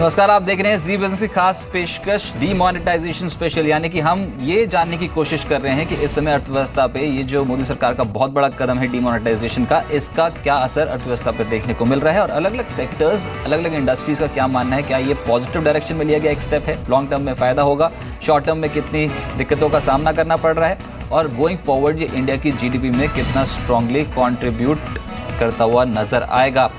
नमस्कार, आप देख रहे हैं जी बिजनेस की खास पेशकश डीमोनेटाइजेशन स्पेशल। यानी कि हम ये जानने की कोशिश कर रहे हैं कि इस समय अर्थव्यवस्था पे ये जो मोदी सरकार का बहुत बड़ा कदम है डीमोनेटाइजेशन का, इसका क्या असर अर्थव्यवस्था पर देखने को मिल रहा है और अलग अलग सेक्टर्स, अलग अलग इंडस्ट्रीज का क्या मानना है। क्या ये पॉजिटिव डायरेक्शन में लिया गया एक स्टेप है, लॉन्ग टर्म में फ़ायदा होगा, शॉर्ट टर्म में कितनी दिक्कतों का सामना करना पड़ रहा है और गोइंग फॉरवर्ड ये इंडिया की जीडीपी में कितना स्ट्रांगली कॉन्ट्रीब्यूट करता हुआ नजर आएगा।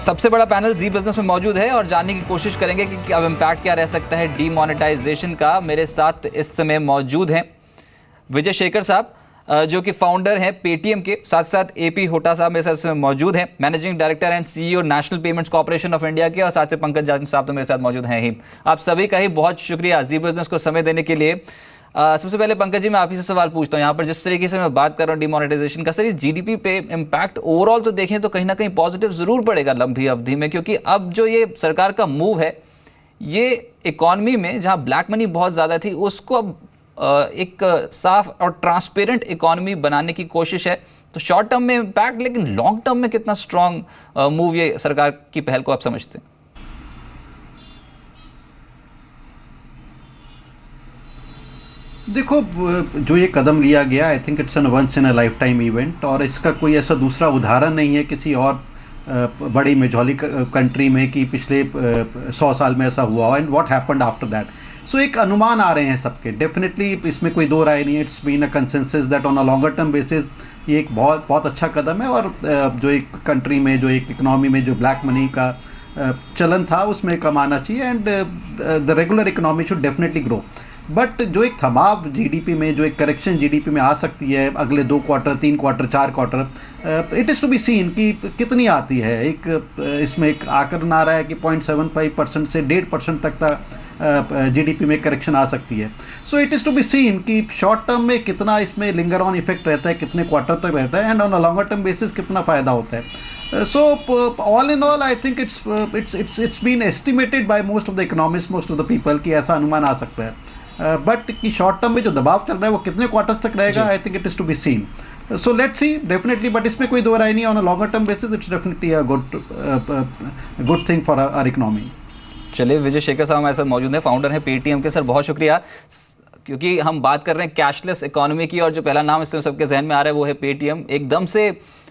सबसे बड़ा पैनल जी बिजनेस में मौजूद है और जानने की कोशिश करेंगे कि अब इम्पैक्ट क्या रह सकता है डीमोनेटाइजेशन का। मेरे साथ इस समय मौजूद हैं विजय शेखर साहब, जो कि फाउंडर हैं पेटीएम के, साथ साथ एपी होटा साहब मेरे साथ मौजूद हैं, managing director and CEO national payments corporation of India के, और साथ से पंकज जाजन साहब तो मेरे साथ मौजूद हैं ही। आप सभी का ही बहुत शुक्रिया जी बिजनेस को समय देने के लिए। सबसे पहले पंकज जी, मैं आप ही से सवाल पूछता हूँ। यहाँ पर जिस तरीके से मैं बात कर रहा हूँ डीमोनेटाइजेशन का, सर ये जीडीपी पे इम्पैक्ट ओवरऑल तो देखें तो कहीं ना कहीं पॉजिटिव ज़रूर पड़ेगा लंबी अवधि में, क्योंकि अब जो ये सरकार का मूव है ये इकॉनमी में जहाँ ब्लैक मनी बहुत ज़्यादा थी उसको अब एक साफ और ट्रांसपेरेंट इकॉनमी बनाने की कोशिश है। तो शॉर्ट टर्म में इम्पैक्ट, लेकिन लॉन्ग टर्म में कितना स्ट्रॉन्ग मूव ये सरकार की पहल को आप समझते हैं? देखो, जो ये कदम लिया गया, I think it's an once in a lifetime event, और इसका कोई ऐसा दूसरा उदाहरण नहीं है किसी और बड़ी मेजॉली कंट्री में कि पिछले 100 साल में ऐसा हुआ and what happened after that. So एक अनुमान आ रहे हैं सबके, डेफिनेटली इसमें कोई दो राय नहीं है। It's been a consensus that on a longer term basis ये एक बहुत बहुत अच्छा कदम है, और जो एक कंट्री में, जो एक इकनॉमी में जो ब्लैक मनी का चलन था उसमें कम आना चाहिए, and the regular economy should definitely grow. But जो एक थमाव जीडीपी में, जो एक करेक्शन जीडीपी में आ सकती है अगले 2 quarter, 3 quarter, 4 quarter, it is to be seen कि कितनी आती है। एक इसमें एक आकलन आ रहा है कि 0.75% से 1.5% तक का जीडीपी में करेक्शन आ सकती है। So it is to be seen कि शॉर्ट टर्म में कितना इसमें लिंगर ऑन इफेक्ट रहता है, कितने क्वार्टर तक रहता है, and on a longer term basis कितना फ़ायदा होता है। So all in all, I think it's been estimated by most of the economists, most of the people कि ऐसा अनुमान आ सकता है। बट कि शॉर्ट टर्म में जो दबाव चल रहा है वो कितने क्वार्टर्स तक रहेगा, I think it is to be seen. So let's see, definitely, but इसमें कोई दो राय नहीं। On a longer term basis it's definitely a good thing for our economy. चलिए, विजय शेखर साहब हमारे साथ मौजूद हैं, फाउंडर हैं पेटीएम के। सर बहुत शुक्रिया, क्योंकि हम बात कर रहे हैं कैशलेस इकोनॉमी की और जो पहला नाम इस समय सबके जहन में आ रहा है वो है पेटीएम। एकदम से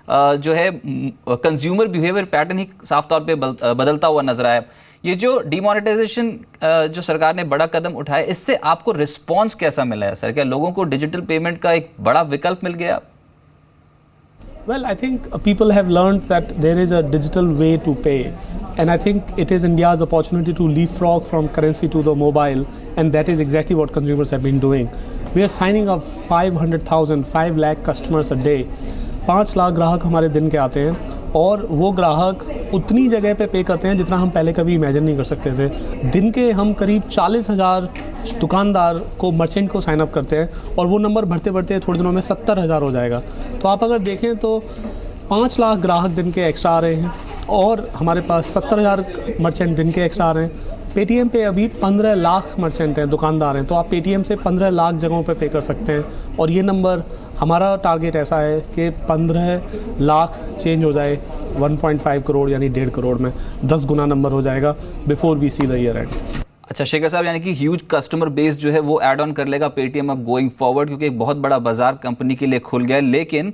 जो है कंज्यूमर बिहेवियर पैटर्न ही साफ तौर पे बदलता हुआ नजर आया। ये जो डीमोनेटाइजेशन जो सरकार ने बड़ा कदम उठाया, इससे आपको रिस्पांस कैसा मिला है सर? क्या लोगों को डिजिटल पेमेंट का एक बड़ा विकल्प मिल गया? Well, I think people have learned that there is a digital way to pay, and I think it is India's opportunity to leapfrog from currency to the mobile, and that is exactly what consumers have been doing. We are signing up 500,000, 5 lakh customers a day. 5 lakh ग्राहक हमारे दिन के आते हैं, और वो ग्राहक उतनी जगह पे पे करते हैं जितना हम पहले कभी इमेजिन नहीं कर सकते थे। दिन के हम करीब 40,000 दुकानदार को, मर्चेंट को साइन अप करते हैं, और वो नंबर बढ़ते बढ़ते थोड़े दिनों में 70,000 हो जाएगा। तो आप अगर देखें तो 5 लाख ग्राहक दिन के एक्स्ट्रा आ रहे हैं, और हमारे पास 70,000 मर्चेंट दिन के एक्स्ट्रा आ रहे हैं। पेटीएम पे अभी 15 लाख मर्चेंट हैं, दुकानदार हैं, तो आप पेटीएम से 15 लाख जगहों पे कर सकते हैं। और ये नंबर, हमारा टारगेट ऐसा है कि 15 लाख चेंज हो जाए 1.5 करोड़ यानी 1.5 करोड़ में, 10 गुना नंबर हो जाएगा before we see the year end. अच्छा शेखर साहब, यानी कि ह्यूज कस्टमर बेस जो है वो ऐड ऑन कर लेगा पेटीएम अब गोइंग फॉरवर्ड, क्योंकि एक बहुत बड़ा बाजार कंपनी के लिए खुल गया है। लेकिन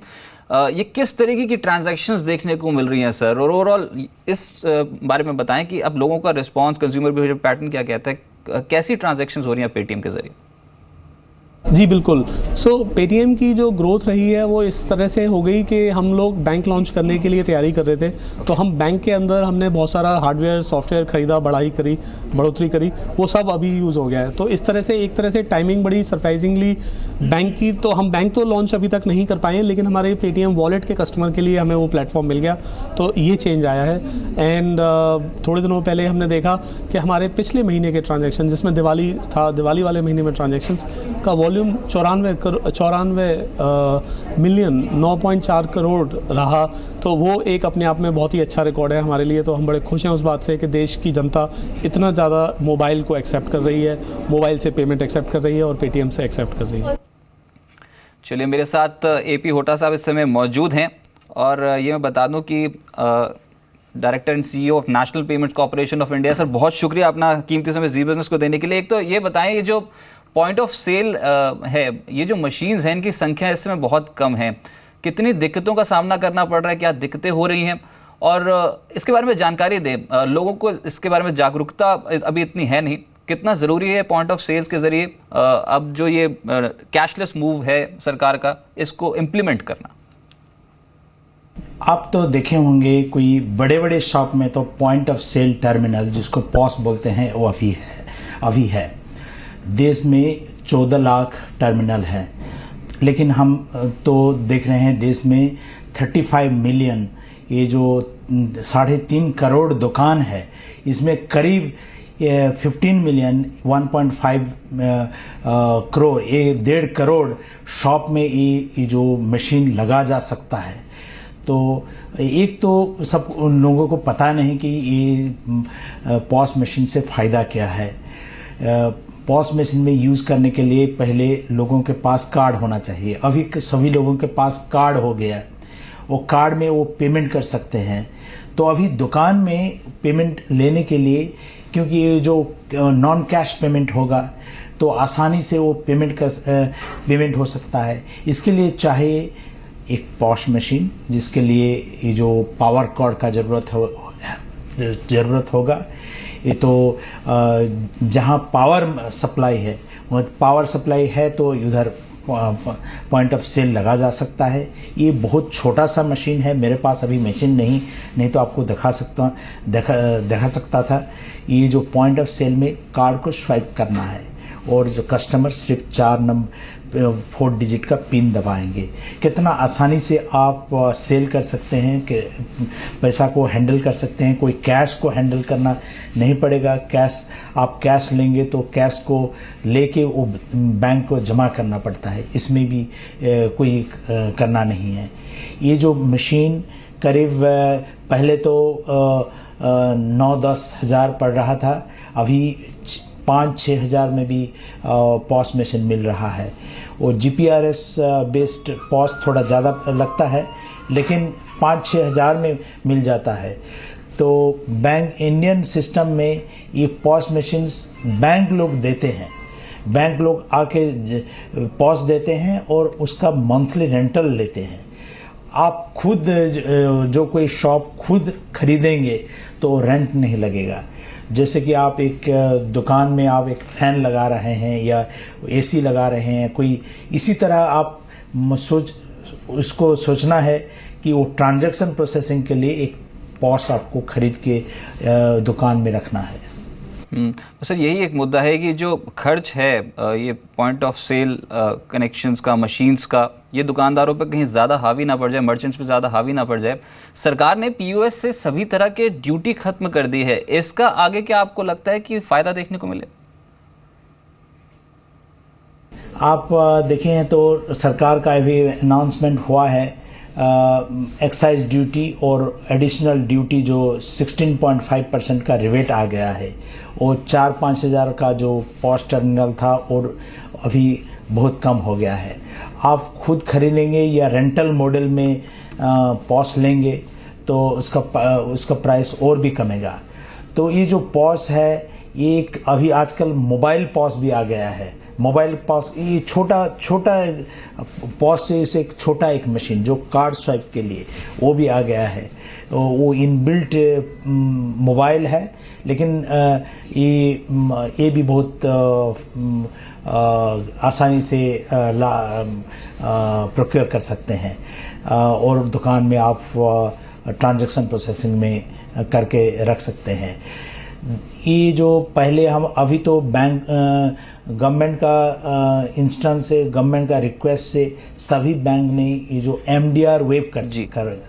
ये किस तरीके की ट्रांजैक्शंस देखने को मिल रही हैं सर, और ओवरऑल इस बारे में बताएं कि अब लोगों का रिस्पांस, कंज्यूमर बिहेवियर पैटर्न क्या कहता है, कैसी ट्रांजैक्शंस हो रही हैं पेटीएम के जरिए? जी बिल्कुल। सो पेटीएम की जो ग्रोथ रही है वो इस तरह से हो गई कि हम लोग बैंक लॉन्च करने के लिए तैयारी कर रहे थे, तो हम बैंक के अंदर हमने बहुत सारा हार्डवेयर, सॉफ्टवेयर खरीदा, बढ़ोतरी करी, वो सब अभी यूज़ हो गया है। तो इस तरह से एक तरह से टाइमिंग बड़ी सरप्राइजिंगली बैंक की, तो हम बैंक तो लॉन्च अभी तक नहीं कर पाए, लेकिन हमारे पेटीएम वॉलेट के कस्टमर के लिए हमें वो प्लेटफॉर्म मिल गया, तो ये चेंज आया है। एंड थोड़े दिनों पहले हमने देखा कि हमारे पिछले महीने के ट्रांजेक्शन, जिसमें दिवाली था, दिवाली वाले महीने में ट्रांजेक्शन्स का वॉल्यूम 94 मिलियन 9.4 करोड़ रहा। तो वो एक अपने आप में बहुत ही अच्छा रिकॉर्ड है हमारे लिए। तो हम बड़े खुश हैं उस बात से कि देश की जनता इतना ज़्यादा मोबाइल को एक्सेप्ट कर रही है, मोबाइल से पेमेंट एक्सेप्ट कर रही है और पेटीएम से एक्सेप्ट कर रही है। चलिए, मेरे साथ एपी होटा साहब इस समय मौजूद हैं, और ये मैं बता दूं कि director and CEO of national payments corporation of India. Sir बहुत शुक्रिया अपना कीमती समय जी बिजनेस को देने के लिए। एक तो ये बताएं, ये जो पॉइंट ऑफ सेल है, ये जो मशीन्स हैं इनकी संख्या इस समय बहुत कम है, कितनी दिक्कतों का सामना करना पड़ रहा है, क्या दिक्कतें हो रही हैं, और इसके बारे में जानकारी दें लोगों को। इसके बारे में जागरूकता अभी इतनी है नहीं, कितना ज़रूरी है पॉइंट ऑफ सेल्स के ज़रिए अब जो ये कैशलेस मूव है सरकार का, इसको इम्प्लीमेंट करना। आप तो देखे होंगे कोई बड़े बड़े शॉप में तो पॉइंट ऑफ सेल टर्मिनल जिसको पॉस बोलते हैं वो अभी है। देश में 14 लाख टर्मिनल हैं, लेकिन हम तो देख रहे हैं देश में 35 मिलियन, ये जो 3.5 करोड़ दुकान है, इसमें करीब 15 मिलियन 1.5 करोड़, ये 1.5 करोड़ शॉप में ये जो मशीन लगा जा सकता है। तो एक तो सब उन लोगों को पता नहीं कि ये पॉस मशीन से फ़ायदा क्या है। पॉस मशीन में यूज़ करने के लिए पहले लोगों के पास कार्ड होना चाहिए। अभी सभी लोगों के पास कार्ड हो गया, वो कार्ड में वो पेमेंट कर सकते हैं। तो अभी दुकान में पेमेंट लेने के लिए, क्योंकि ये जो नॉन कैश पेमेंट होगा तो आसानी से वो पेमेंट हो सकता है। इसके लिए चाहे एक पॉस मशीन, जिसके लिए ये जो पावर कॉर्ड का ज़रूरत होगा। ये तो जहाँ पावर सप्लाई है, वो पावर सप्लाई है तो उधर पॉइंट ऑफ सेल लगा जा सकता है। ये बहुत छोटा सा मशीन है, मेरे पास अभी मशीन नहीं तो आपको दिखा सकता था। ये जो पॉइंट ऑफ सेल में कार्ड को स्वाइप करना है और जो कस्टमर सिर्फ 4 डिजिट का पिन दबाएंगे। कितना आसानी से आप सेल कर सकते हैं, कि पैसा को हैंडल कर सकते हैं। कोई कैश को हैंडल करना नहीं पड़ेगा। आप कैश लेंगे तो कैश को लेके वो बैंक को जमा करना पड़ता है, इसमें भी कोई करना नहीं है। ये जो मशीन करीब पहले तो 9-10 हज़ार पड़ रहा था, अभी 5-6 हज़ार में भी पॉस मशीन मिल रहा है। और GPRS बेस्ड पॉस थोड़ा ज़्यादा लगता है, लेकिन 5-6 हज़ार में मिल जाता है। तो बैंक इंडियन सिस्टम में ये पॉस मशीन्स बैंक लोग देते हैं, बैंक लोग आके पॉस देते हैं और उसका मंथली रेंटल लेते हैं। आप खुद जो कोई शॉप खुद खरीदेंगे तो रेंट नहीं लगेगा। जैसे कि आप एक दुकान में आप एक फ़ैन लगा रहे हैं या AC लगा रहे हैं, कोई इसी तरह आप उसको सोचना है कि वो ट्रांजैक्शन प्रोसेसिंग के लिए एक पॉस आपको खरीद के दुकान में रखना है। सर यही एक मुद्दा है कि जो खर्च है ये पॉइंट ऑफ सेल कनेक्शंस का, मशीन्स का, ये दुकानदारों पर कहीं ज़्यादा हावी ना पड़ जाए, मर्चेंट्स पे ज़्यादा हावी ना पड़ जाए। सरकार ने POS से सभी तरह के ड्यूटी खत्म कर दी है, इसका आगे क्या आपको लगता है कि फ़ायदा देखने को मिले? आप देखें तो सरकार का भी अनाउंसमेंट हुआ है, एक्साइज ड्यूटी और एडिशनल ड्यूटी जो 16.5% का रिबेट आ गया है, और 4-5 हज़ार का जो पॉस टर्मिनल था और अभी बहुत कम हो गया है। आप खुद खरीदेंगे या रेंटल मॉडल में पॉस लेंगे तो उसका प्राइस और भी कमेगा। तो ये जो पॉस है, ये एक अभी आजकल मोबाइल पॉस भी आ गया है। मोबाइल पॉस, ये छोटा पॉस से इसे एक छोटा एक मशीन जो कार्ड स्वाइप के लिए, वो भी आ गया है। वो इनबिल्ट मोबाइल है, लेकिन ये भी बहुत आसानी से प्रोक्योर कर सकते हैं और दुकान में आप ट्रांजैक्शन प्रोसेसिंग में करके रख सकते हैं। ये जो पहले हम अभी तो बैंक गवर्नमेंट का इंस्टेंस से, गवर्नमेंट का रिक्वेस्ट से सभी बैंक ने ये जो MDR वेव कर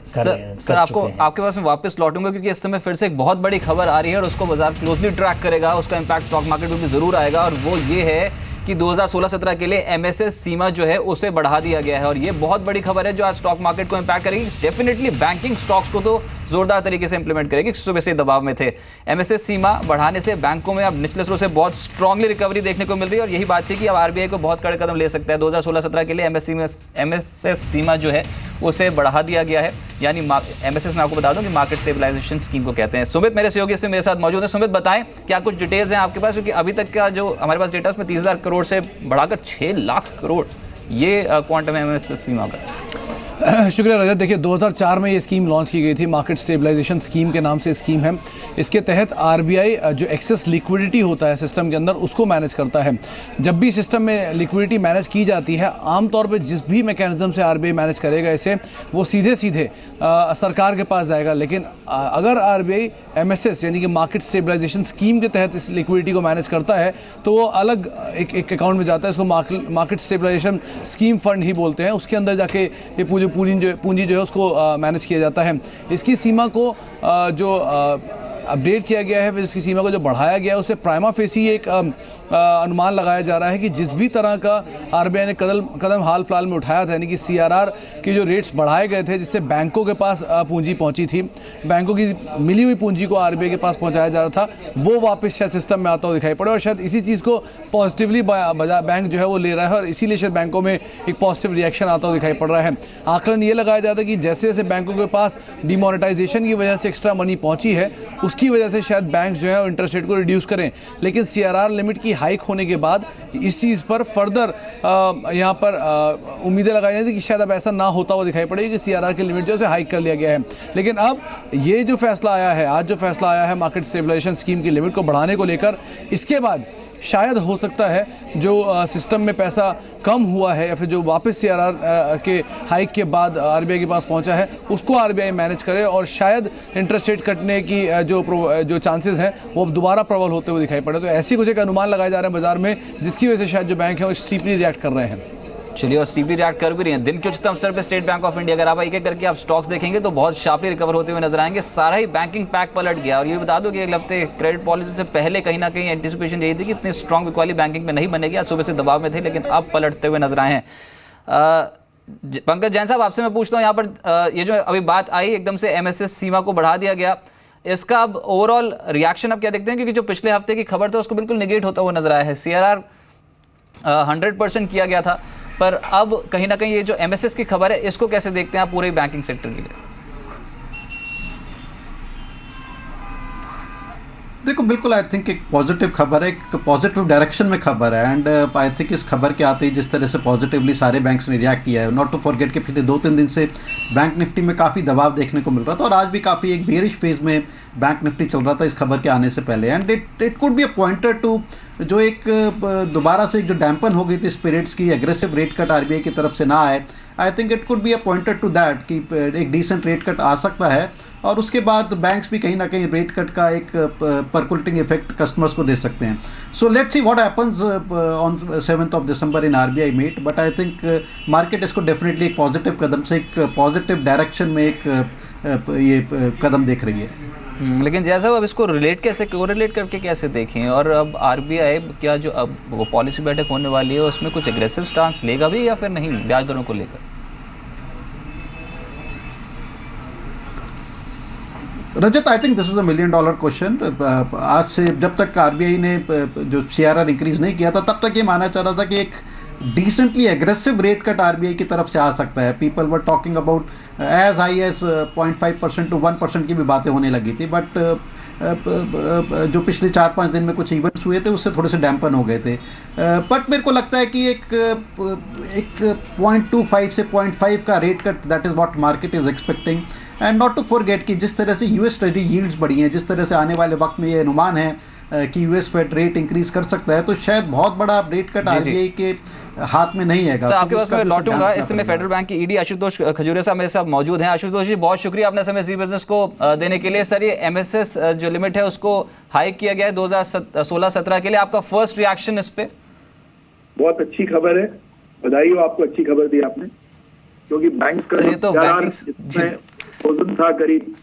सर आपके पास में वापस लौटूंगा, क्योंकि इस समय फिर से एक बहुत बड़ी खबर आ रही है और उसको बाजार क्लोजली ट्रैक करेगा, उसका इम्पैक्ट स्टॉक मार्केट में भी जरूर आएगा। और वो ये है कि 2016-17 के लिए MSS सीमा जो है उसे बढ़ा दिया गया है, और ये बहुत बड़ी खबर है जो आज स्टॉक मार्केट को इम्पैक्ट करेगी। डेफिनेटली बैंकिंग स्टॉक्स को तो जोरदार तरीके से इंप्लीमेंट करेगी, सुबह से दबाव में थे। एमएसएस सीमा बढ़ाने से बैंकों में अब निचले स्तरों से बहुत स्ट्रांगली रिकवरी देखने को मिल रही है और यही बात थी कि अब आरबीआई को बहुत कड़े कदम ले सकता है। 2016-17 के लिए एमएसएस सीमा जो है उसे बढ़ा दिया गया है, यानी एमएसएस में आपको बता दूं कि मार्केट स्टेबलाइजेशन स्कीम को कहते हैं। सुमित मेरे सहयोगी से मेरे साथ मौजूद है। सुमित बताएं क्या कुछ डिटेल्स हैं आपके पास, क्योंकि अभी तक का जो हमारे पास डेटा है उसमें 30,000 करोड़ से बढ़ाकर 6 लाख करोड़ ये क्वांटम है एमएसएस सीमा का। शुक्रिया रजत। देखिए 2004 में ये स्कीम लॉन्च की गई थी, मार्केट स्टेबलाइजेशन स्कीम के नाम से स्कीम है। इसके तहत आरबीआई जो एक्सेस लिक्विडिटी होता है सिस्टम के अंदर उसको मैनेज करता है। जब भी सिस्टम में लिक्विडिटी मैनेज की जाती है, आमतौर पे जिस भी मैकेनिज्म से आरबीआई मैनेज करेगा इसे, वो सीधे सरकार के पास जाएगा। लेकिन अगर आरबीआई एमएसएस यानी कि मार्केट स्टेबलाइजेशन स्कीम के तहत इस लिक्विडिटी को मैनेज करता है तो वो अलग एक अकाउंट में जाता है, इसको मार्केट स्टेबलाइजेशन स्कीम फंड ही बोलते हैं। उसके अंदर जाके ये पूंजी जो है उसको मैनेज किया जाता है। इसकी सीमा को अपडेट किया गया है, फिर इसकी सीमा को जो बढ़ाया गया है उससे प्राइमा फेसी एक अनुमान लगाया जा रहा है कि जिस भी तरह का आरबीआई ने कदम हाल फिलहाल में उठाया था, यानी कि सीआरआर की जो रेट्स बढ़ाए गए थे जिससे बैंकों के पास पूंजी पहुंची थी, बैंकों की मिली हुई पूंजी को आरबीआई के पास पहुंचाया जा रहा था, वो वापस शायद सिस्टम में आता हुआ दिखाई पड़े और शायद इसी चीज़ को पॉजिटिवली बैंक जो है वो ले रहा है और इसीलिए शायद बैंकों में एक पॉजिटिव रिएक्शन आता हुआ दिखाई पड़ रहा है। आकलन ये लगाया जाता है कि जैसे जैसे बैंकों के पास डिमोनेटाइजेशन की वजह से एक्स्ट्रा मनी पहुंची है उसकी वजह से शायद बैंक जो है इंटरेस्ट रेट को रिड्यूस करें, लेकिन सीआरआर लिमिट की हाइक होने के बाद इस चीज़ पर फर्दर यहाँ पर उम्मीदें लगाई जाती कि शायद अब ऐसा ना होता हुआ दिखाई पड़ेगी कि सीआरआर की लिमिट जो है हाइक कर लिया गया है। लेकिन अब ये जो फैसला आया है, आज जो फैसला आया है मार्केट स्टेबलाइजेशन स्कीम की लिमिट को बढ़ाने को लेकर, इसके बाद शायद हो सकता है जो सिस्टम में पैसा कम हुआ है या फिर जो वापस सीआरआर के हाइक के बाद आरबीआई के पास पहुंचा है उसको आरबीआई मैनेज करे और शायद इंटरेस्ट रेट कटने की जो चांसेस हैं वो दोबारा प्रबल होते हुए दिखाई पड़े। तो ऐसी कुछ एक अनुमान लगाए जा रहे हैं बाजार में जिसकी वजह से शायद जो बैंक है वो स्टीपली रिएक्ट कर रहे हैं। चलिए, और स्टीपी रिएक्ट कर भी रही है। दिन के उच्चतम स्तर पे स्टेट बैंक ऑफ इंडिया, अगर आप एक एक करके आप स्टॉक्स देखेंगे तो बहुत शार्पली रिकवर होते हुए नजर आएंगे। सारा ही बैंकिंग पैक पलट गया और ये बता दो कि एक हफ्ते क्रेडिट पॉलिसी से पहले कहीं ना कहीं एंटिसिपेशन यही थी कि इतनी स्ट्रॉन्ग बिकवाली बैंकिंग में नहीं बनेगी। आज सुबह से दबाव में थे लेकिन अब पलटते हुए नजर आए हैं। पंकज जैन साहब, आपसे मैं पूछता हूँ, यहाँ पर ये जो अभी बात आई एकदम से एमएसएस सीमा को बढ़ा दिया गया, इसका अब ओवरऑल रिएक्शन आप क्या देखते हैं? क्योंकि जो पिछले हफ्ते की खबर था उसको बिल्कुल निगेट होता हुआ नजर आया है। सीआरआर 100% किया गया था, पर अब कहीं ना कहीं ये जो एमएसएस की खबर है इसको कैसे देखते हैं आप पूरे बैंकिंग सेक्टर के लिए? देखो, बिल्कुल आई थिंक एक पॉजिटिव खबर है, एक पॉजिटिव डायरेक्शन में खबर है। एंड आई थिंक इस खबर के आते ही जिस तरह से पॉजिटिवली सारे बैंक्स ने रिएक्ट किया है, नॉट टू फॉरगेट कि पिछले 2-3 दिन से बैंक निफ्टी में काफ़ी दबाव देखने को मिल रहा था और आज भी काफ़ी एक बेरिश फेज में बैंक निफ्टी चल रहा था इस खबर के आने से पहले। And it could be a pointer to जो एक दोबारा से जो डैम्पन हो गई थी स्पिरिट्स की, एग्रेसिव रेट कट आरबीआई की तरफ से ना आए। I think it could be a pointer to that कि एक डिसेंट रेट कट आ सकता है और उसके बाद बैंक्स भी कहीं ना कहीं रेट कट का एक परकुलेटिंग इफेक्ट कस्टमर्स को दे सकते हैं। So let's see what happens on 7th of December in RBI meet, but I think market इसको डेफिनेटली एक पॉजिटिव कदम से, एक पॉजिटिव डायरेक्शन में एक ये कदम देख रही है। लेकिन जैसा अब इसको कोरिलेट करके कैसे देखें? और अब आरबीआई क्या जो अब वो पॉलिसी बैठक होने वाली है उसमें कुछ एग्रेसिव स्टांस लेगा भी या फिर नहीं ब्याज दरों को लेकर? Rajat, I think this is $1 million question. आज से जब तक आरबीआई ने जो सीआरआर इंक्रीज नहीं किया था तब तक ये माना जा रहा था कि एक decently aggressive rate cut RBI की तरफ से आ सकता है। People were talking about as high as 0.5% to 1% की भी बातें होने लगी थी, बट जो पिछले 4-5 दिन में कुछ इवेंट्स हुए थे उससे थोड़े से डैम्पन हो गए थे। बट मेरे को लगता है कि एक 0.25 से 0.5 का rate cut, that is what market is expecting. And not to forget कि जिस तरह से यूएस ट्रेजरी यील्ड्स बढ़ी हैं, जिस तरह से आने वाले वक्त में ये अनुमान है कि यूएस फेड रेट इंक्रीज कर सकता है, तो शायद बहुत बड़ा रेट कट आरबीआई के हाथ में नहीं है। सर, आपके पास मैं लौटूंगा। इस समय फेडरल बैंक की ईडी आशुतोष खजूरिया साहब मेरे साथ मौजूद हैं। आशुतोष जी, बहुत शुक्रिया अपने समय जी बिजनेस को देने के लिए। सर, ये एमएसएस जो लिमिट है उसको हाइक किया गया है 2016-17 के लिए, आपका फर्स्ट रिएक्शन इस पे? बहुत अच्छी खबर है, बधाई हो आपको, अच्छी खबर दी आपने, क्योंकि बैंक का वजन था करीब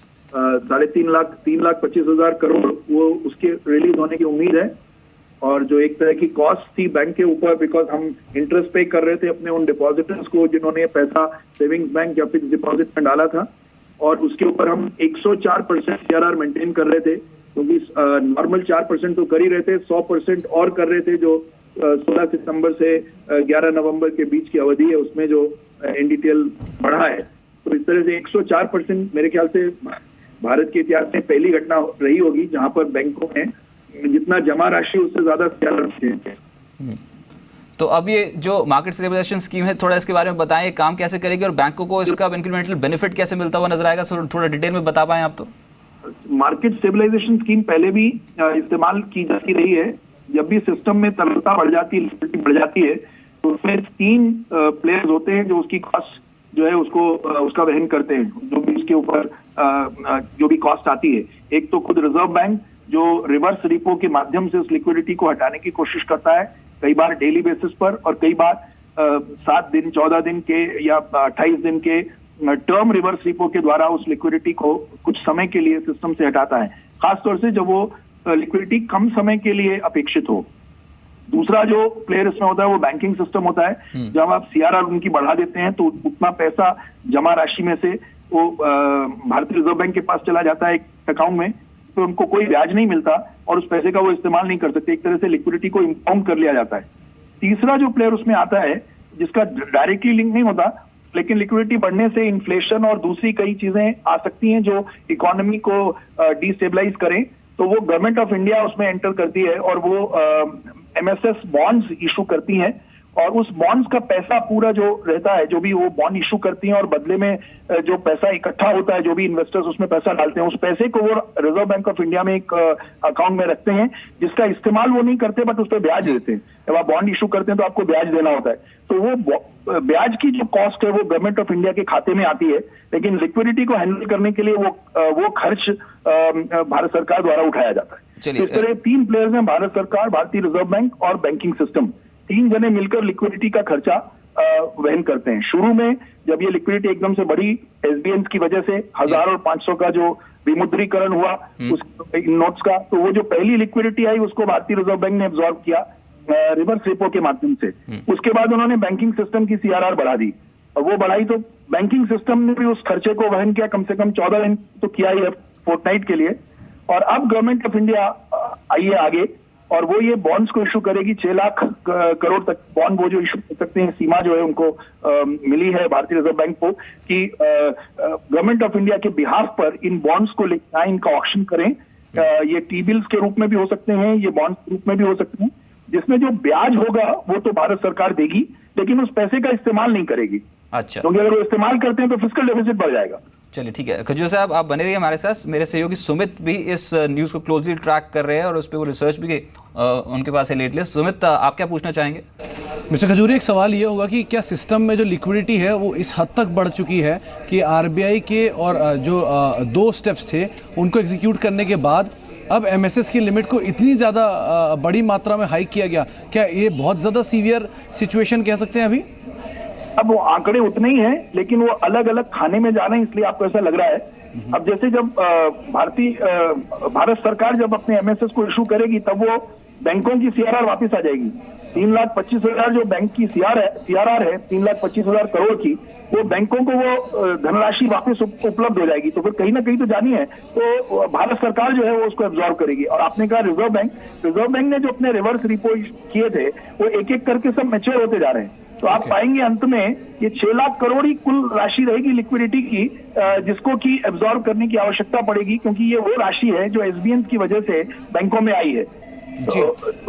3,25,000 करोड़, वो उसके रिलीज होने की उम्मीद है। और जो एक तरह की कॉस्ट थी बैंक के ऊपर, बिकॉज हम इंटरेस्ट पे कर रहे थे अपने उन डिपॉजिटर्स को जिन्होंने पैसा सेविंग्स बैंक या फिक्स डिपॉजिट में डाला था, और उसके ऊपर हम 104% CRR मेंटेन कर रहे थे, क्योंकि नॉर्मल 4% तो कर ही रहे थे, 100% और कर रहे थे, जो 16 सितंबर से 11 नवंबर के बीच की अवधि है उसमें जो NDTL बढ़ा है। तो इस तरह से 104% मेरे ख्याल से भारत के इतिहास में पहली घटना रही होगी जहां पर बैंकों ने जितना जमा राशि उससे ज्यादा CRR थे। तो अब ये जो मार्केट स्टेबलाइजेशन स्कीम है, थोड़ा इसके बारे में बताएं, ये काम कैसे करेगी और बैंकों को इसका इंक्रीमेंटल बेनिफिट कैसे मिलता हुआ नजर आएगा, थोड़ा डिटेल में बता पाएं आप तो। मार्केट स्टेबलाइजेशन स्कीम पहले भी इस्तेमाल की जाती रही है। जब भी सिस्टम में तरलता बढ़ जाती है, लिक्विडिटी बढ़ जाती है, तो उसमें 3 प्लेयर्स होते हैं जो उसकी कॉस्ट जो है उसको उसका वहन करते हैं, जो भी उसके ऊपर जो भी कॉस्ट आती है। एक तो खुद रिजर्व बैंक जो रिवर्स रिपो के माध्यम से उस लिक्विडिटी को हटाने की कोशिश करता है, कई बार डेली बेसिस पर और कई बार 7 दिन 14 दिन के या 28 दिन के टर्म रिवर्स रिपो के द्वारा उस लिक्विडिटी को कुछ समय के लिए सिस्टम से हटाता है, खासतौर से जब वो लिक्विडिटी कम समय के लिए अपेक्षित हो। दूसरा जो प्लेयर इसमें होता है वो बैंकिंग सिस्टम होता है। जब आप CRR उनकी बढ़ा देते हैं तो उतना पैसा जमा राशि में से वो भारतीय रिजर्व बैंक के पास चला जाता है एक अकाउंट में, तो उनको कोई ब्याज नहीं मिलता और उस पैसे का वो इस्तेमाल नहीं कर सकते। एक तरह से लिक्विडिटी को इंपाउंड कर लिया जाता है। तीसरा जो प्लेयर उसमें आता है जिसका डायरेक्टली लिंक नहीं होता, लेकिन लिक्विडिटी बढ़ने से इन्फ्लेशन और दूसरी कई चीजें आ सकती हैं जो इकोनॉमी को डिस्टेबलाइज करें, तो वो गवर्नमेंट ऑफ इंडिया उसमें एंटर करती है और वो MSS बॉन्ड्स इशू करती हैं और उस बॉन्ड्स का पैसा पूरा जो रहता है, जो भी वो बॉन्ड इशू करती हैं और बदले में जो पैसा इकट्ठा होता है, जो भी इन्वेस्टर्स उसमें पैसा डालते हैं, उस पैसे को वो रिजर्व बैंक ऑफ इंडिया में एक अकाउंट में रखते हैं जिसका इस्तेमाल वो नहीं करते, बट उस पर ब्याज देते हैं। जब आप बॉन्ड इशू करते हैं तो आपको ब्याज देना होता है, तो वो ब्याज की जो कॉस्ट है वो गवर्नमेंट ऑफ इंडिया के खाते में आती है, लेकिन लिक्विडिटी को हैंडल करने के लिए वो खर्च भारत सरकार द्वारा उठाया जाता है। तो इस तरह 3 प्लेयर्स हैं, भारत सरकार, भारतीय रिजर्व बैंक और बैंकिंग सिस्टम। 3 जने मिलकर लिक्विडिटी का खर्चा वहन करते हैं। शुरू में जब ये लिक्विडिटी एकदम से बढ़ी SBNs की वजह से 1000 और 500 का जो विमुद्रीकरण हुआ उस नोट्स का, तो वो जो पहली लिक्विडिटी आई उसको भारतीय रिजर्व बैंक ने एब्जॉर्ब किया रिवर्स रेपो के माध्यम से। उसके बाद उन्होंने बैंकिंग सिस्टम की CRR बढ़ा दी और वो बढ़ाई तो बैंकिंग सिस्टम ने भी उस खर्चे को वहन किया, कम से कम 14 दिन तो किया ही है फोर्टनाइट के लिए। और अब गवर्नमेंट ऑफ इंडिया आई है आगे और वो ये बॉन्ड्स को इशू करेगी। 6 लाख करोड़ तक बॉन्ड वो जो इशू कर सकते हैं, सीमा जो है उनको मिली है भारतीय रिजर्व बैंक को कि गवर्नमेंट ऑफ इंडिया के बिहाफ पर इन बॉन्ड्स को लेकर आए, इनका ऑक्शन करें। ये T-बिल्स के रूप में भी हो सकते हैं, ये बॉन्ड्स के रूप में भी हो सकते हैं, जिसमें जो ब्याज होगा वो तो भारत सरकार देगी, लेकिन उस पैसे का इस्तेमाल नहीं करेगी। अच्छा, क्योंकि अगर वो इस्तेमाल करते हैं तो फिस्कल डेफिसिट बढ़ जाएगा। चलिए ठीक है, खजूर साहब आप बने रहिए हमारे साथ। मेरे सहयोगी सुमित भी इस न्यूज़ को क्लोजली ट्रैक कर रहे हैं और उस पर वो रिसर्च भी उनके पास है लेट लिस्ट। सुमित, आप क्या पूछना चाहेंगे? मिस्टर खजूरी, एक सवाल ये होगा कि क्या सिस्टम में जो लिक्विडिटी है वो इस हद तक बढ़ चुकी है कि RBI के और जो 2 स्टेप्स थे उनको एग्जीक्यूट करने के बाद अब MSS की लिमिट को इतनी ज़्यादा बड़ी मात्रा में हाइक किया गया, क्या ये बहुत ज़्यादा सीवियर सिचुएशन कह सकते हैं अभी? अब वो आंकड़े उतने ही हैं, लेकिन वो अलग अलग खाने में जा रहे हैं, इसलिए आपको ऐसा लग रहा है। अब जैसे जब भारत सरकार जब अपने MSS को इशू करेगी तब वो बैंकों की CRR वापस आ जाएगी। 3,25,000 जो बैंक की CRR है 3,25,000 करोड़ की, वो बैंकों को वो धनराशि वापस उपलब्ध हो जाएगी। तो फिर कहीं ना कहीं तो जानी है, तो भारत सरकार जो है वो उसको एब्जॉर्व करेगी। और आपने कहा रिजर्व बैंक ने जो अपने रिवर्स रिपो किए थे वो एक एक करके सब मैच्योर होते जा रहे हैं। तो आप पाएंगे अंत में ये 6 लाख करोड़ ही कुल राशि रहेगी लिक्विडिटी की, जिसको की एब्जॉर्व करने की आवश्यकता पड़ेगी, क्योंकि ये वो राशि है जो SBN की वजह से बैंकों में आई है। तो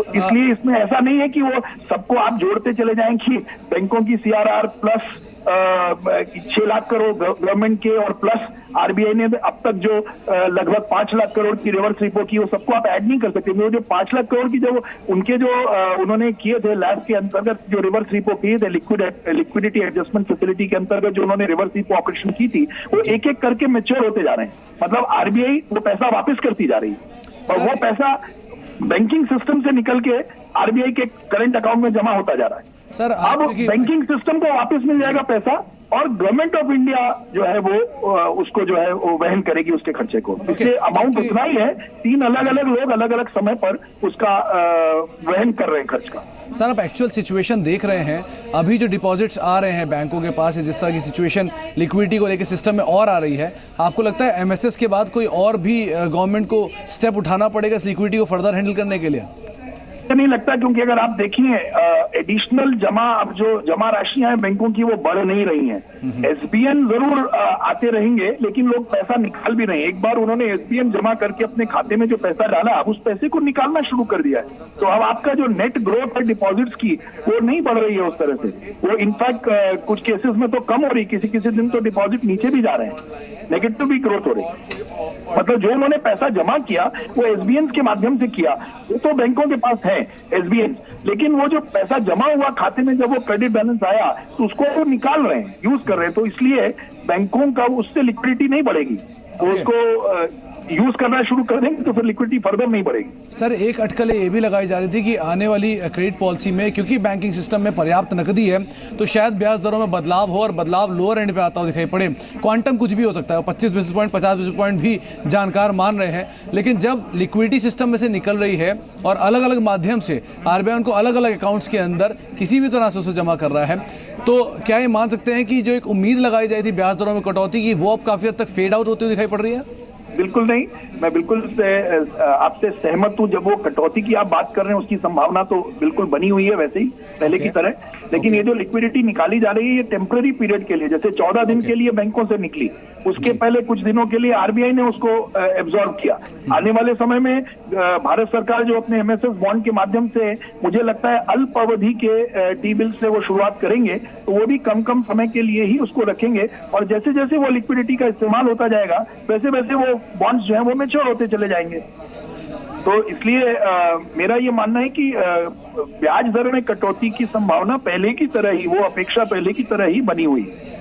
इसलिए इसमें ऐसा नहीं है कि वो सबको आप जोड़ते चले जाएं कि बैंकों की CRR plus 6 lakh crore government के और प्लस RBI ने अब तक जो लगभग 5 लाख करोड़ की रिवर्स रिपो की, वो सबको आप ऐड नहीं कर सकते। वो जो 5 लाख करोड़ की जो उनके जो उन्होंने किए थे लैब के अंतर्गत जो रिवर्स रिपो किए थे लिक्विडिटी एडजस्टमेंट फैसिलिटी के अंतर्गत जो उन्होंने रिवर्स रिपो ऑपरेशन की थी, वो एक एक करके मैच्योर होते जा रहे हैं। मतलब RBI वो पैसा वापस करती जा रही है और वो पैसा बैंकिंग सिस्टम से निकल के RBI के करंट अकाउंट में जमा होता जा रहा है। सर अब बैंकिंग सिस्टम को वापस मिल जाएगा पैसा, और गवर्नमेंट ऑफ इंडिया जो है वो उसको जो है वो वहन करेगी उसके खर्चे को। इसलिए अमाउंट उतना ही है, 3 अलग अलग लोग अलग अलग समय पर उसका वहन कर रहे हैं खर्च का। सर, आप एक्चुअल सिचुएशन देख रहे हैं, अभी जो डिपॉजिट्स आ रहे हैं बैंकों के पास, जिस तरह की सिचुएशन लिक्विडिटी को लेकर सिस्टम में और आ रही है, आपको लगता है एमएसएस के बाद कोई और भी गवर्नमेंट को स्टेप उठाना पड़ेगा इस लिक्विडिटी को फर्दर हैंडल करने के लिए? नहीं लगता, क्योंकि अगर आप देखिए एडिशनल जमा, अब जो जमा राशियां हैं बैंकों की वो बढ़ नहीं रही हैं। एसबीएन जरूर आते रहेंगे, लेकिन लोग पैसा निकाल भी रहे हैं। एक बार उन्होंने एसबीएन जमा करके अपने खाते में जो पैसा डाला, अब उस पैसे को निकालना शुरू कर दिया है। तो अब आपका जो नेट ग्रोथ है डिपॉजिट्स की, वो नहीं बढ़ रही है उस तरह से। वो इनफैक्ट कुछ केसेस में तो कम हो रही, किसी किसी दिन तो डिपॉजिट नीचे भी जा रहे हैं, नेगेटिव भी ग्रोथ हो रही है। मतलब जो उन्होंने पैसा जमा किया वो एसबीएन के माध्यम से किया, वो तो बैंकों के पास है एसबीएन, लेकिन वो जो पैसा जमा हुआ खाते में जब वो क्रेडिट बैलेंस आया तो उसको वो निकाल रहे हैं, यूज कर रहे हैं। तो इसलिए बैंकों का उससे लिक्विडिटी नहीं बढ़ेगी, वो उसको यूज करना शुरू कर देंगे तो फिर लिक्विडिटी फर्दर नहीं बढ़ेगी। सर, एक अटकलें ये भी लगाई जा रही थी कि आने वाली क्रेडिट पॉलिसी में, क्योंकि बैंकिंग सिस्टम में पर्याप्त नकदी है, तो शायद ब्याज दरों में बदलाव हो और बदलाव लोअर एंड पे आता हो दिखाई पड़े। क्वांटम कुछ भी हो सकता है, 25 बेसिस पॉइंट 50 बेसिस पॉइंट भी जानकार मान रहे हैं। लेकिन जब लिक्विडिटी सिस्टम में से निकल रही है और अलग अलग माध्यम से आरबीआई उनको अलग अलग अकाउंट्स के अंदर किसी भी तरह से उसे जमा कर रहा है, तो क्या ये मान सकते हैं कि जो एक उम्मीद लगाई जाती थी ब्याज दरों में कटौती की, वो अब काफी हद तक फेड आउट होती हुई दिखाई पड़ रही है? बिल्कुल नहीं, मैं बिल्कुल आपसे सहमत हूं। जब वो कटौती की आप बात कर रहे हैं, उसकी संभावना तो बिल्कुल बनी हुई है वैसे ही पहले की तरह। लेकिन ये जो लिक्विडिटी निकाली जा रही है, ये टेम्पररी पीरियड के लिए, जैसे 14 दिन के लिए बैंकों से निकली, उसके पहले कुछ दिनों के लिए आरबीआई ने उसको एब्जॉर्ब किया। आने वाले समय में भारत सरकार जो अपने एमएसएस बॉन्ड के माध्यम से, मुझे लगता है अल्प अवधि के टी बिल से वो शुरुआत करेंगे, तो वो भी कम कम समय के लिए ही उसको रखेंगे। और जैसे जैसे वो लिक्विडिटी का इस्तेमाल होता जाएगा, वैसे वैसे वो बॉन्ड्स जो है वो मैच्योर होते चले जाएंगे। तो इसलिए मेरा ये मानना है कि ब्याज दर में कटौती की संभावना पहले की तरह ही, वो अपेक्षा पहले की तरह ही बनी हुई है।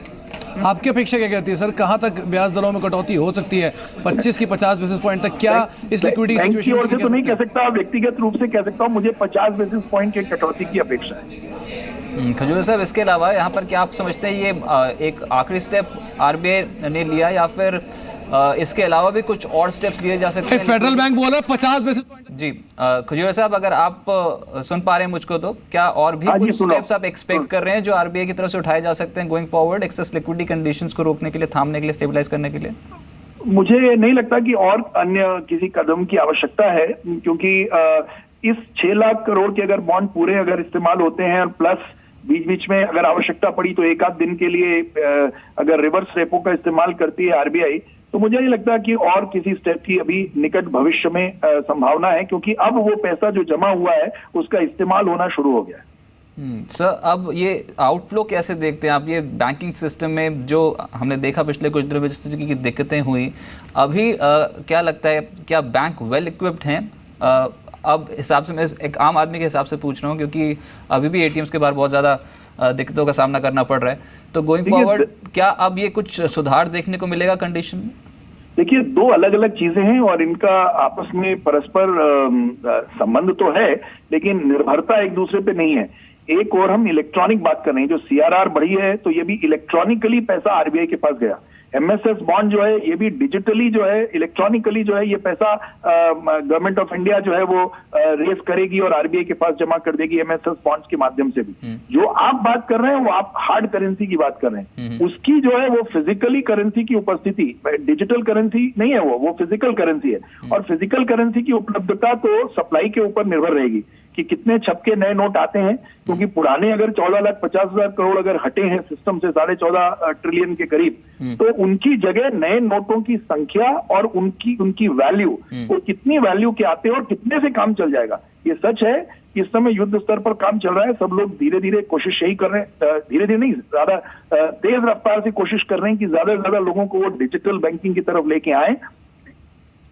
आपकी अपेक्षा क्या कहती है सर, कहां तक ब्याज दरों में कटौती हो सकती है? 25 की 50 बेसिस पॉइंट तक? क्या इस लिक्विडिटी बैंक की सिचुएशन ओर से तो नहीं कह सकता, व्यक्तिगत रूप से कह सकता हूं, मुझे 50 बेसिस पॉइंट की कटौती की अपेक्षा है। खजूर साहब, इसके अलावा यहाँ पर क्या आप समझते हैं ये एक आखिरी स्टेप आरबीआई ने लिया, या फिर इसके अलावा भी कुछ और स्टेप्स लिए जा सकते हैं? फेडरल बैंक बोल रहा है 50 बेसिस पॉइंट। जी खजूर साहब, अगर आप सुन पा रहे हैं मुझको, तो क्या और भी कुछ स्टेप्स आप एक्सपेक्ट कर रहे हैं जो आरबीआई की तरफ से उठाए जा सकते हैं going forward, access liquidity conditions को रोकने के लिए, थामने के लिए, स्टेबलाइज करने के लिए? मुझे नहीं लगता कि और अन्य किसी कदम की आवश्यकता है, क्योंकि इस 6 लाख करोड़ के अगर बॉन्ड पूरे अगर इस्तेमाल होते हैं, और प्लस बीच बीच में अगर आवश्यकता पड़ी तो एक आध दिन के लिए अगर रिवर्स रेपो का इस्तेमाल करती है आरबीआई, तो मुझे नहीं लगता कि और किसी स्टेप की अभी निकट भविष्य में संभावना है, क्योंकि अब वो पैसा जो जमा हुआ है उसका इस्तेमाल होना शुरू हो गया है। सर, अब ये आउटफ्लो कैसे देखते हैं आप? ये बैंकिंग सिस्टम में जो हमने देखा पिछले कुछ दिनों में जिस तरीके की दिक्कतें हुई, अभी क्या लगता है, क्या बैंक वेल इक्विप्ड हैं? अब हिसाब से मैं एक आम आदमी के हिसाब से पूछ रहा हूँ, क्योंकि अभी भी एटीएम्स के बाहर बहुत ज़्यादा दिक्कतों का सामना करना पड़ रहा है, तो गोइंग फॉरवर्ड क्या अब ये कुछ सुधार देखने को मिलेगा कंडीशन में? देखिए, 2 अलग अलग चीजें हैं और इनका आपस में परस्पर संबंध तो है, लेकिन निर्भरता एक दूसरे पे नहीं है। एक और हम इलेक्ट्रॉनिक बात कर रहे हैं, जो सीआरआर बढ़ी है तो ये भी इलेक्ट्रॉनिकली पैसा आरबीआई के पास गया। एमएसएस बॉन्ड जो है ये भी डिजिटली जो है, इलेक्ट्रॉनिकली जो है, ये पैसा गवर्नमेंट ऑफ इंडिया जो है वो रेस करेगी और आरबीआई के पास जमा कर देगी एमएसएस बॉन्ड्स के माध्यम से भी। जो आप बात कर रहे हैं वो आप हार्ड करेंसी की बात कर रहे हैं, उसकी जो है वो फिजिकली करेंसी की उपस्थिति, डिजिटल करेंसी नहीं है, वो फिजिकल करेंसी है। और फिजिकल करेंसी की उपलब्धता तो सप्लाई के ऊपर निर्भर रहेगी कि कितने छपके नए नोट आते हैं, क्योंकि पुराने अगर 14,50,000 करोड़ अगर हटे हैं सिस्टम से 14.5 ट्रिलियन के करीब, तो उनकी जगह नए नोटों की संख्या और उनकी वैल्यू, वो कितनी वैल्यू के आते हैं और कितने से काम चल जाएगा। ये सच है, इस समय युद्ध स्तर पर काम चल रहा है, सब लोग धीरे धीरे कोशिश यही कर रहे हैं, धीरे धीरे नहीं, ज्यादा तेज रफ्तार से कोशिश कर रहे हैं कि ज्यादा से ज्यादा लोगों को वो डिजिटल बैंकिंग की तरफ लेके आए।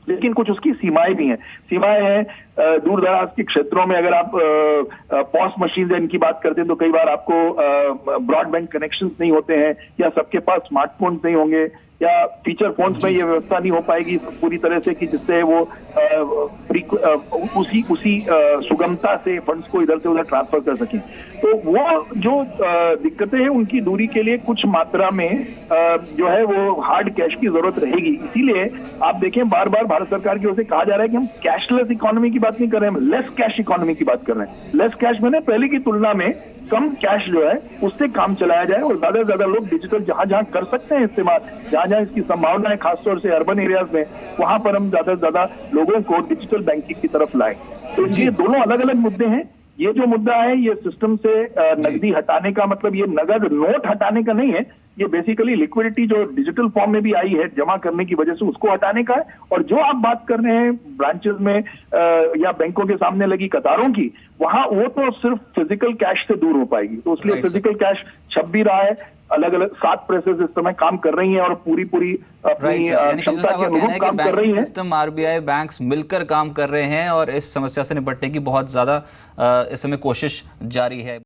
लेकिन कुछ उसकी सीमाएं भी हैं। सीमाएं हैं दूर दराज के क्षेत्रों में, अगर आप पॉस मशीन इनकी बात करते हैं तो कई बार आपको ब्रॉडबैंड कनेक्शंस नहीं होते हैं, या सबके पास स्मार्टफोन्स नहीं होंगे, या फीचर फोन्स में ये व्यवस्था नहीं हो पाएगी पूरी तरह से कि जिससे वो उसी सुगमता से फंड्स को इधर से उधर ट्रांसफर कर सकें। तो वो जो दिक्कतें हैं उनकी दूरी के लिए कुछ मात्रा में जो है वो हार्ड कैश की जरूरत रहेगी। इसीलिए आप देखें बार बार भारत सरकार की ओर से कहा जा रहा है कि हम कैशलेस इकोनॉमी की बात नहीं कर रहे हैं, लेस कैश इकोनॉमी की बात कर रहे हैं। लेस कैश मैंने पहले की तुलना में कम कैश जो है उससे काम चलाया जाए और ज्यादा से ज्यादा लोग डिजिटल जहां जहां कर सकते हैं इस्तेमाल, जहां जहां इसकी संभावना है खासतौर से अर्बन एरियाज में, वहां पर हम ज्यादा से ज्यादा लोगों को डिजिटल बैंकिंग की तरफ लाएं। तो ये दोनों अलग अलग मुद्दे हैं। ये जो मुद्दा है ये सिस्टम से नकदी हटाने का मतलब ये नगद नोट हटाने का नहीं है, ये बेसिकली लिक्विडिटी जो डिजिटल फॉर्म में भी आई है जमा करने की वजह से उसको हटाने का है। और जो आप बात कर रहे हैं ब्रांचेस में या बैंकों के सामने लगी कतारों की, वहां वो तो सिर्फ फिजिकल कैश से दूर हो पाएगी। तो इसलिए फिजिकल कैश छप भी रहा है, अलग अलग 7 प्रेसेस इस समय काम कर रही हैं और पूरी अपनी क्षमता के अनुरूप काम कर रही हैं। सिस्टम, आरबीआई, बैंक्स मिलकर काम कर रहे हैं और इस समस्या से निपटने की बहुत ज्यादा इस समय कोशिश जारी है।